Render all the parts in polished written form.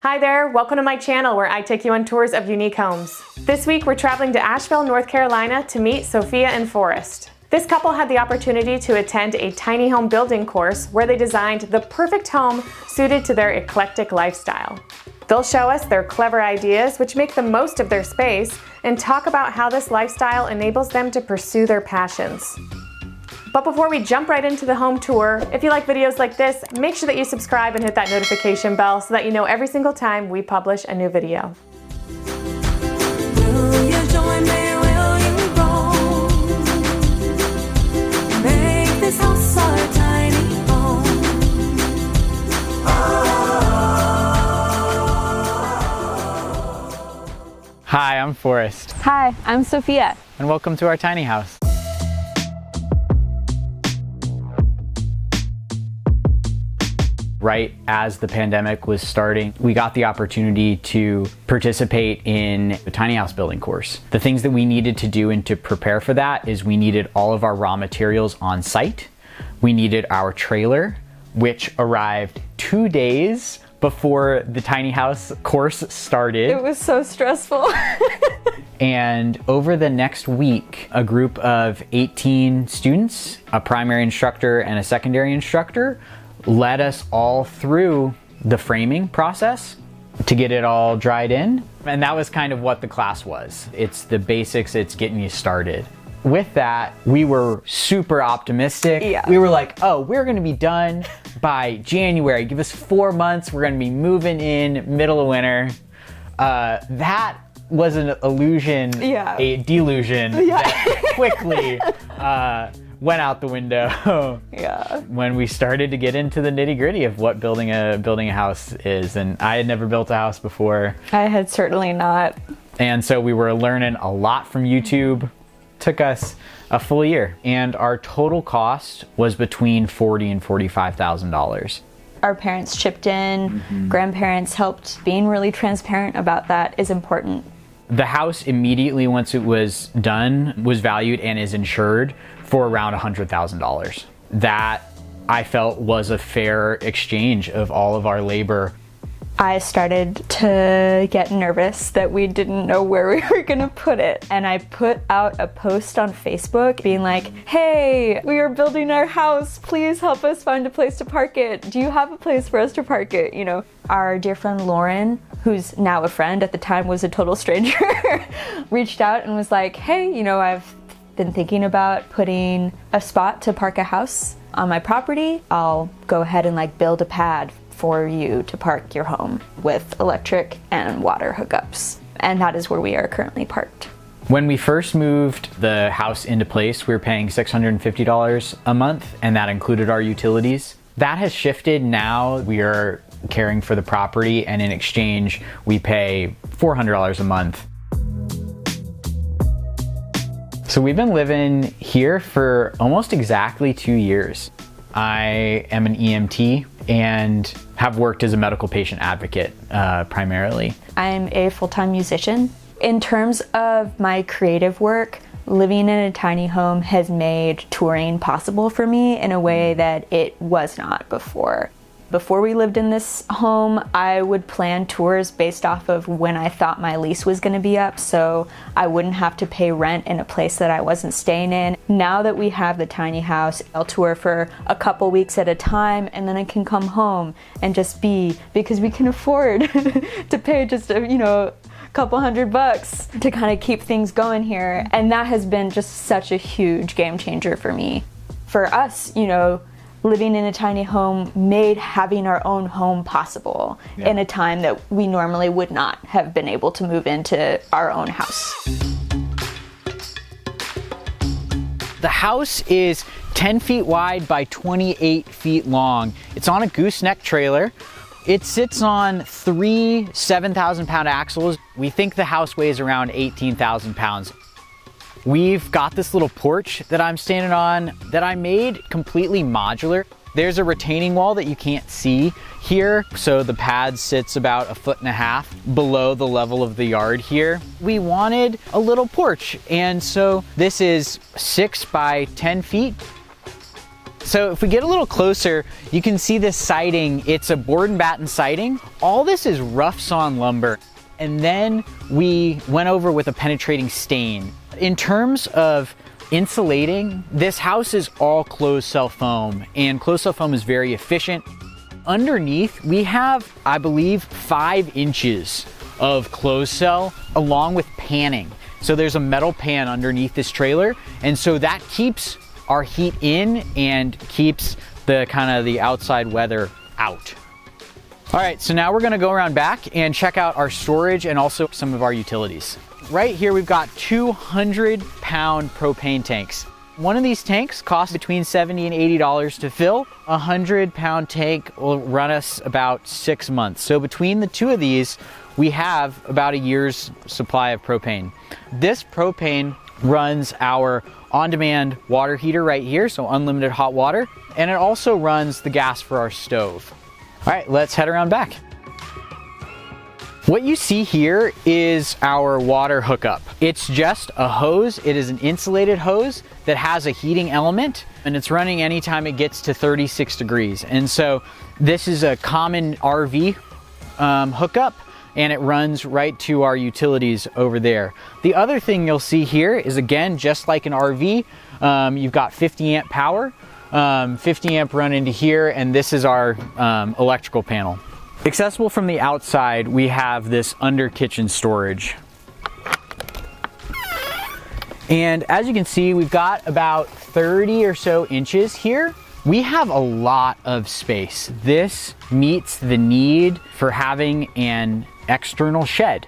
Hi there, welcome to my channel where I take you on tours of unique homes. This week we're traveling to Asheville, North Carolina to meet Sophia and Forest. This couple had the opportunity to attend a tiny home building course where they designed the perfect home suited to their eclectic lifestyle. They'll show us their clever ideas which make the most of their space and talk about how this lifestyle enables them to pursue their passions. But before we jump right into the home tour, if you like videos like this, make sure that you subscribe and hit that notification bell so that you know every single time we publish a new video. Will you join me? Will you roll? Make this house our tiny home. Hi, I'm Forrest, Hi, I'm Sophia. and welcome to our tiny house. Right as the pandemic was starting, we got the opportunity to participate in the tiny house building course. The things that we needed to do and to prepare for that is we needed all of our raw materials on site. We needed our trailer, which arrived 2 days before the tiny house course started. It was so stressful. And over the next week, a group of 18 students, a primary instructor and a secondary instructor, led us all through the framing process to get it all dried in. And that was kind of what the class was. It's the basics, it's getting you started. With that, we were super optimistic. Yeah. We were like, oh, we're gonna be done by January. Give us 4 months, we're gonna be moving in middle of winter. That was an illusion, Yeah. a delusion that quickly went out the window. Yeah. When we started to get into the nitty-gritty of what building a house is. And I had never built a house before. I had certainly not. And so we were learning a lot from YouTube. Took us a full year. And our total cost was between $40,000 and $45,000. Our parents chipped in, grandparents helped. Being really transparent about that is important. The house immediately, once it was done, was valued and is insured for around $100,000. That I felt was a fair exchange of all of our labor. I started to get nervous that we didn't know where we were gonna put it. And I put out a post on Facebook being like, hey, we are building our house. Please help us find a place to park it. Do you have a place for us to park it? You know, our dear friend Lauren, who's now a friend, at the time was a total stranger, reached out and was like, hey, you know, I've been thinking about putting a spot to park a house on my property. I'll go ahead and like build a pad for you to park your home with electric and water hookups. And that is where we are currently parked. When we first moved the house into place, we were paying $650 a month, and that included our utilities. That has shifted now. We are caring for the property, and in exchange, we pay $400 a month. So we've been living here for almost exactly 2 years. I am an EMT and have worked as a medical patient advocate primarily. I'm a full-time musician. In terms of my creative work, living in a tiny home has made touring possible for me in a way that it was not before. Before we lived in this home, I would plan tours based off of when I thought my lease was going to be up, so I wouldn't have to pay rent in a place that I wasn't staying in. Now that we have the tiny house, I'll tour for a couple weeks at a time, and then I can come home and just be, because we can afford to pay just a couple $100 to kind of keep things going here. And that has been just such a huge game changer for me. For us, you know, living in a tiny home made having our own home possible in a time that we normally would not have been able to move into our own house. The house is 10 feet wide by 28 feet long. It's on a gooseneck trailer. It sits on 3 7,000-pound axles. We think the house weighs around 18,000 pounds. We've got this little porch that I'm standing on that I made completely modular. There's a retaining wall that you can't see here, so the pad sits about 1.5 feet below the level of the yard here. We wanted a little porch, and so this is 6 by 10 feet. So if we get a little closer, you can see this siding. It's a board and batten siding. All this is rough sawn lumber. And then we went over with a penetrating stain. In terms of insulating, this house is all closed cell foam, and closed cell foam is very efficient. Underneath, we have, I believe, 5 inches of closed cell along with panning. So there's a metal pan underneath this trailer, and so that keeps our heat in and keeps the kind of the outside weather out. All right, so now we're gonna go around back and check out our storage and also some of our utilities. Right here, we've got 200-pound propane tanks. One of these tanks costs between $70 and $80 to fill. A 100-pound tank will run us about 6 months. So between the two of these, we have about a year's supply of propane. This propane runs our on-demand water heater right here, so unlimited hot water, and it also runs the gas for our stove. All right, let's head around back. What you see here is our water hookup. It's just a hose. It is an insulated hose that has a heating element, and it's running anytime it gets to 36 degrees. And so this is a common RV hookup, and it runs right to our utilities over there. The other thing you'll see here is, again, just like an RV, you've got 50 amp power, 50 amp run into here, and this is our electrical panel. Accessible from the outside, we have this under kitchen storage. And as you can see, we've got about 30 or so inches here. We have a lot of space. This meets the need for having an external shed.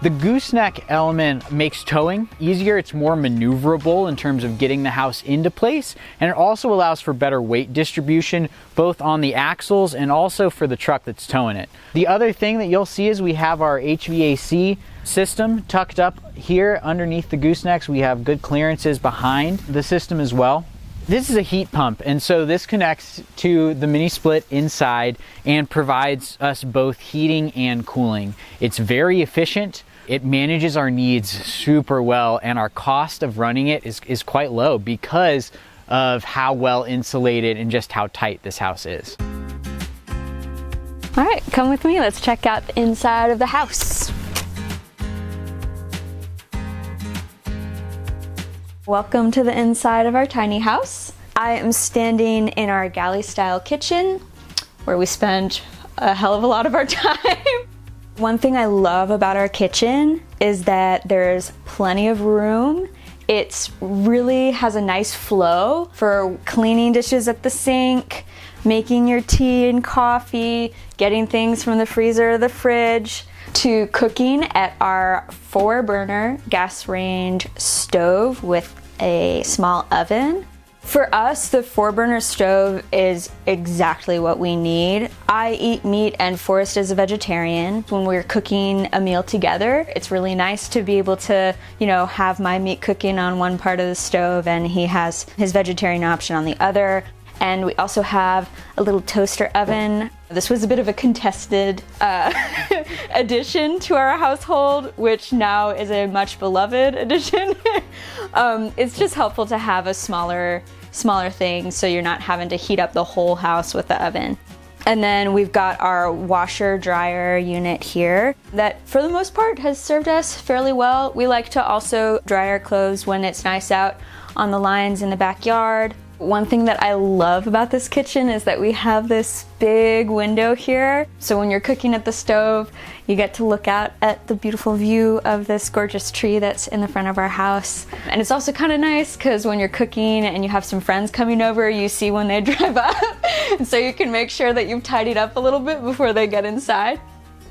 The gooseneck element makes towing easier. It's more maneuverable in terms of getting the house into place, and it also allows for better weight distribution, both on the axles and also for the truck that's towing it. The other thing that you'll see is we have our HVAC system tucked up here underneath the goosenecks. We have good clearances behind the system as well. This is a heat pump, and so this connects to the mini split inside and provides us both heating and cooling. It's very efficient. It manages our needs super well, and our cost of running it is quite low because of how well insulated and just how tight this house is. All right, come with me. Let's check out the inside of the house. Welcome to the inside of our tiny house. I am standing in our galley style kitchen where we spend a hell of a lot of our time. One thing I love about our kitchen is that there's plenty of room. It really has a nice flow for cleaning dishes at the sink, making your tea and coffee, getting things from the freezer or the fridge, to cooking at our 4-burner gas range stove with a small oven. For us, the 4-burner stove is exactly what we need. I eat meat and Forrest is a vegetarian. When we're cooking a meal together, it's really nice to be able to, have my meat cooking on one part of the stove and he has his vegetarian option on the other. And we also have a little toaster oven. This was a bit of a contested addition to our household, which now is a much beloved addition. It's just helpful to have a smaller thing so you're not having to heat up the whole house with the oven. And then we've got our washer dryer unit here that for the most part has served us fairly well. We like to also dry our clothes when it's nice out on the lines in the backyard. One thing that I love about this kitchen is that we have this big window here. So when you're cooking at the stove, you get to look out at the beautiful view of this gorgeous tree that's in the front of our house. And it's also kind of nice because when you're cooking and you have some friends coming over, you see when they drive up. And so you can make sure that you've tidied up a little bit before they get inside.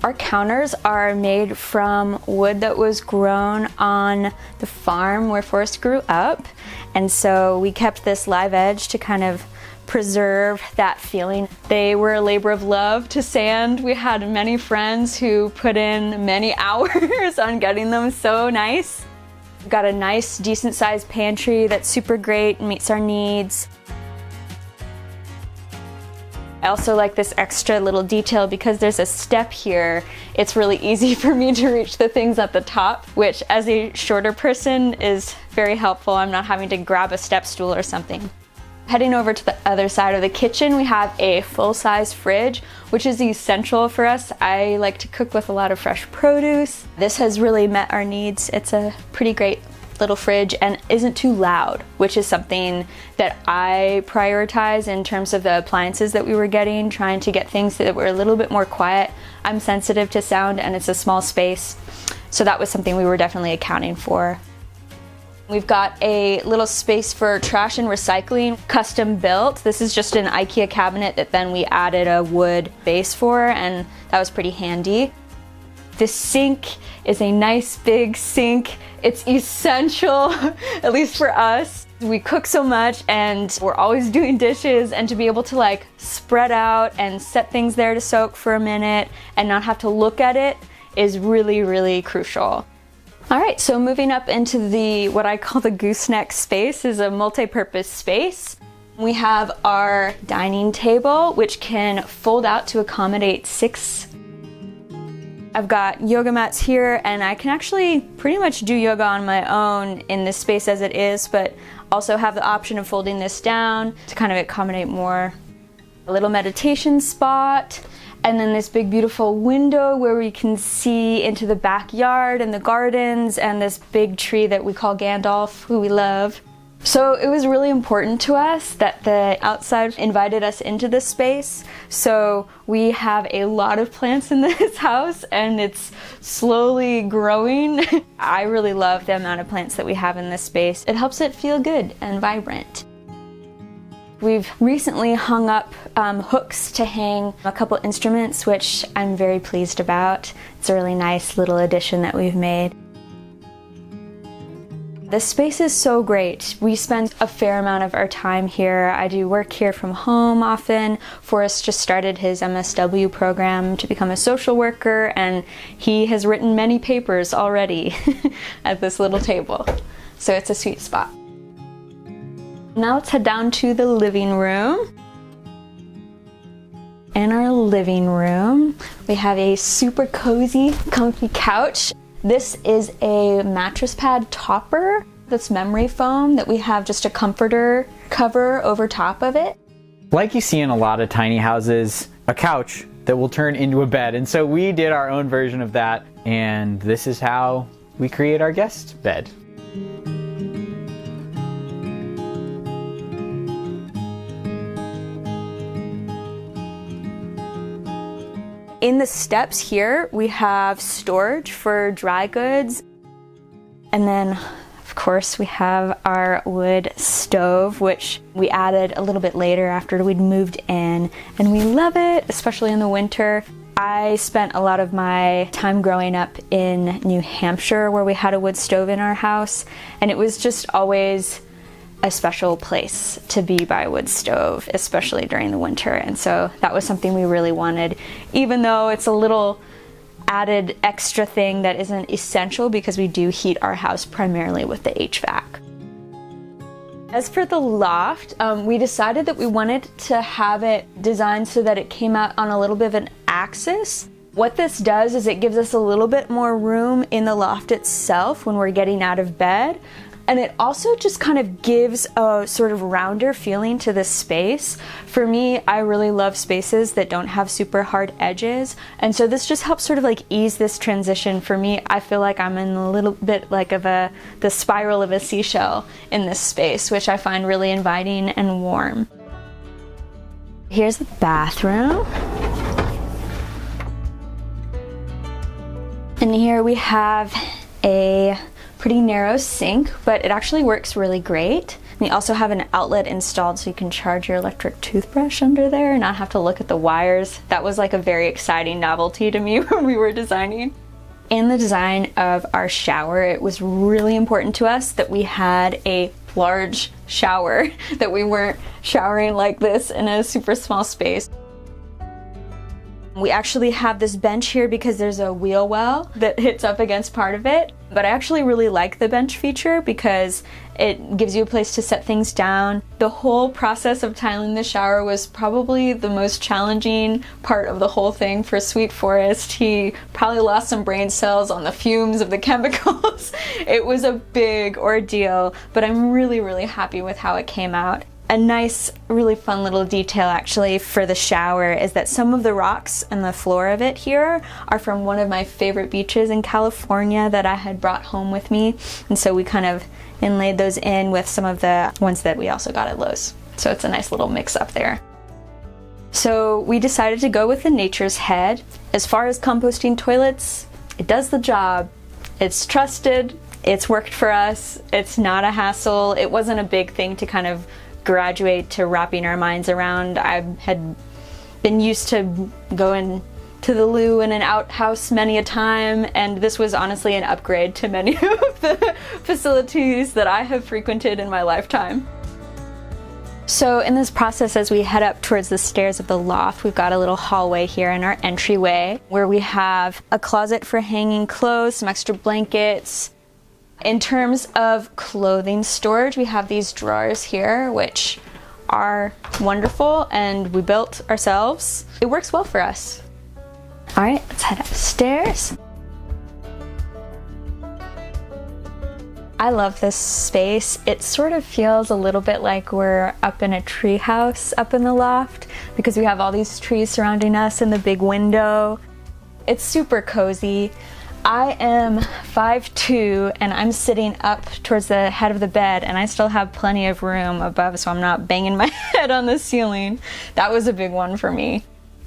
Our counters are made from wood that was grown on the farm where Forrest grew up. And so we kept this live edge to kind of preserve that feeling. They were a labor of love to sand. We had many friends who put in many hours on getting them so nice. We've got a nice, decent sized pantry that's super great and meets our needs. I also like this extra little detail because there's a step here. It's really easy for me to reach the things at the top, which as a shorter person is very helpful. I'm not having to grab a step stool or something. Heading over to the other side of the kitchen, we have a full-size fridge, which is essential for us. I like to cook with a lot of fresh produce. This has really met our needs. It's a pretty great little fridge and isn't too loud, which is something that I prioritize in terms of the appliances that we were getting, trying to get things that were a little bit more quiet. I'm sensitive to sound and it's a small space, so that was something we were definitely accounting for. We've got a little space for trash and recycling, custom built. This is just an IKEA cabinet that then we added a wood base for, and that was pretty handy. The sink is a nice big sink. It's essential, at least for us. We cook so much and we're always doing dishes, and to be able to like spread out and set things there to soak for a minute and not have to look at it is really, really crucial. All right, so moving up into the, what I call the gooseneck space, is a multi-purpose space. We have our dining table, which can fold out to accommodate 6. I've got yoga mats here, and I can actually pretty much do yoga on my own in this space as it is, but also have the option of folding this down to kind of accommodate more. A little meditation spot. And then this big beautiful window where we can see into the backyard and the gardens and this big tree that we call Gandalf, who we love. So it was really important to us that the outside invited us into this space. So we have a lot of plants in this house and it's slowly growing. I really love the amount of plants that we have in this space. It helps it feel good and vibrant. We've recently hung up hooks to hang a couple instruments, which I'm very pleased about. It's a really nice little addition that we've made. The space is so great. We spend a fair amount of our time here. I do work here from home often. Forrest just started his MSW program to become a social worker, and he has written many papers already at this little table. So it's a sweet spot. Now let's head down to the living room. In our living room, we have a super cozy, comfy couch. This is a mattress pad topper that's memory foam that we have just a comforter cover over top of it. Like you see in a lot of tiny houses, a couch that will turn into a bed. And so we did our own version of that, and this is how we create our guest bed. In the steps here, we have storage for dry goods. And then, of course, we have our wood stove, which we added a little bit later after we'd moved in. And we love it, especially in the winter. I spent a lot of my time growing up in New Hampshire, where we had a wood stove in our house. And it was just always a special place to be by a wood stove, especially during the winter. And so that was something we really wanted, even though it's a little added extra thing that isn't essential because we do heat our house primarily with the HVAC. As for the loft, we decided that we wanted to have it designed so that it came out on a little bit of an axis. What this does is it gives us a little bit more room in the loft itself when we're getting out of bed. And it also just kind of gives a sort of rounder feeling to this space. For me, I really love spaces that don't have super hard edges. And so this just helps sort of like ease this transition. For me, I feel like I'm in a little bit like of the spiral of a seashell in this space, which I find really inviting and warm. Here's the bathroom. And here we have a pretty narrow sink, but it actually works really great. We also have an outlet installed so you can charge your electric toothbrush under there and not have to look at the wires. That was like a very exciting novelty to me when we were designing. In the design of our shower, it was really important to us that we had a large shower, that we weren't showering like this in a super small space. We actually have this bench here because there's a wheel well that hits up against part of it. But I actually really like the bench feature because it gives you a place to set things down. The whole process of tiling the shower was probably the most challenging part of the whole thing for Sweet Forest. He probably lost some brain cells on the fumes of the chemicals. It was a big ordeal, but I'm really, really happy with how it came out. A nice, really fun little detail actually for the shower is that some of the rocks and the floor of it here are from one of my favorite beaches in California that I had brought home with me. And so we kind of inlaid those in with some of the ones that we also got at Lowe's. So it's a nice little mix up there. So we decided to go with the Nature's Head. As far as composting toilets, it does the job. It's trusted, it's worked for us, it's not a hassle. It wasn't a big thing to kind of graduate to wrapping our minds around. I had been used to going to the loo in an outhouse many a time, and this was honestly an upgrade to many of the facilities that I have frequented in my lifetime. So in this process, as we head up towards the stairs of the loft, we've got a little hallway here in our entryway where we have a closet for hanging clothes, some extra blankets. In terms of clothing storage, we have these drawers here, which are wonderful and we built ourselves. It works well for us. All right, let's head upstairs. I love this space. It sort of feels a little bit like we're up in a tree house up in the loft because we have all these trees surrounding us and the big window. It's super cozy. I am 5'2" and I'm sitting up towards the head of the bed and I still have plenty of room above so I'm not banging my head on the ceiling. That was a big one for me.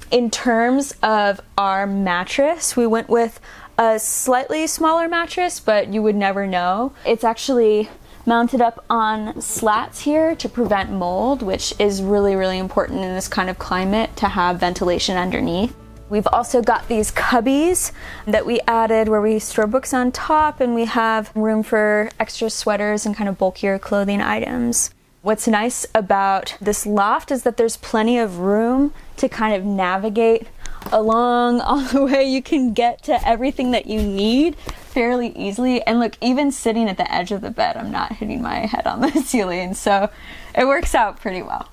In terms of our mattress, we went with a slightly smaller mattress, but you would never know. It's actually mounted up on slats here to prevent mold, which is really, really important in this kind of climate to have ventilation underneath. We've also got these cubbies that we added where we store books on top, and we have room for extra sweaters and kind of bulkier clothing items. What's nice about this loft is that there's plenty of room to kind of navigate along all the way. You can get to everything that you need fairly easily. And look, even sitting at the edge of the bed, I'm not hitting my head on the ceiling, so it works out pretty well.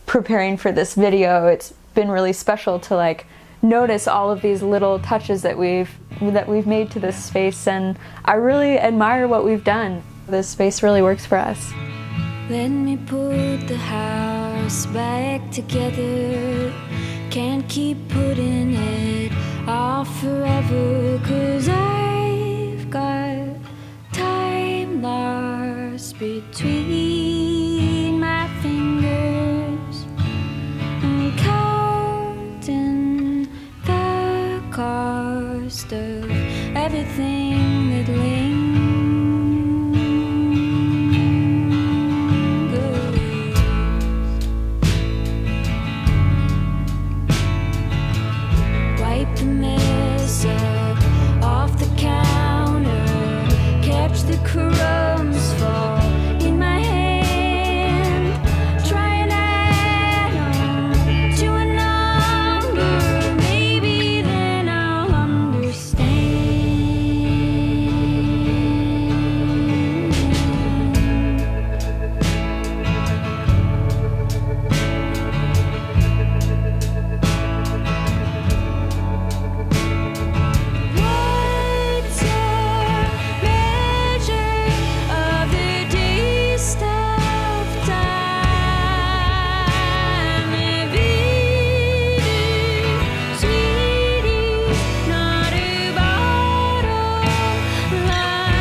Preparing for this video, it's been really special to notice all of these little touches that we've made to this space, and I really admire what we've done. This space really works for us. Let me put the house back together. Can't keep putting it off forever, 'cause I've got time lost between my fingers and counting the cost of everything that lingers. Wipe the mess up off the counter, catch the crumbs fall in my hand, try and add on to a number, maybe then I'll understand. What's your measure of the taste of time? Maybe sweeties, not a bottle line.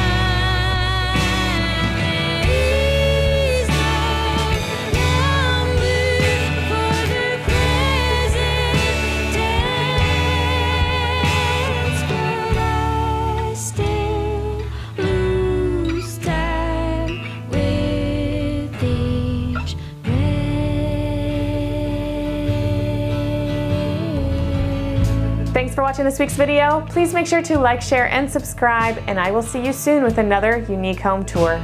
Is no number for the present tense, but I still lose time with each breath. Thanks for watching this week's video. Please make sure to like, share, and subscribe, and I will see you soon with another unique home tour.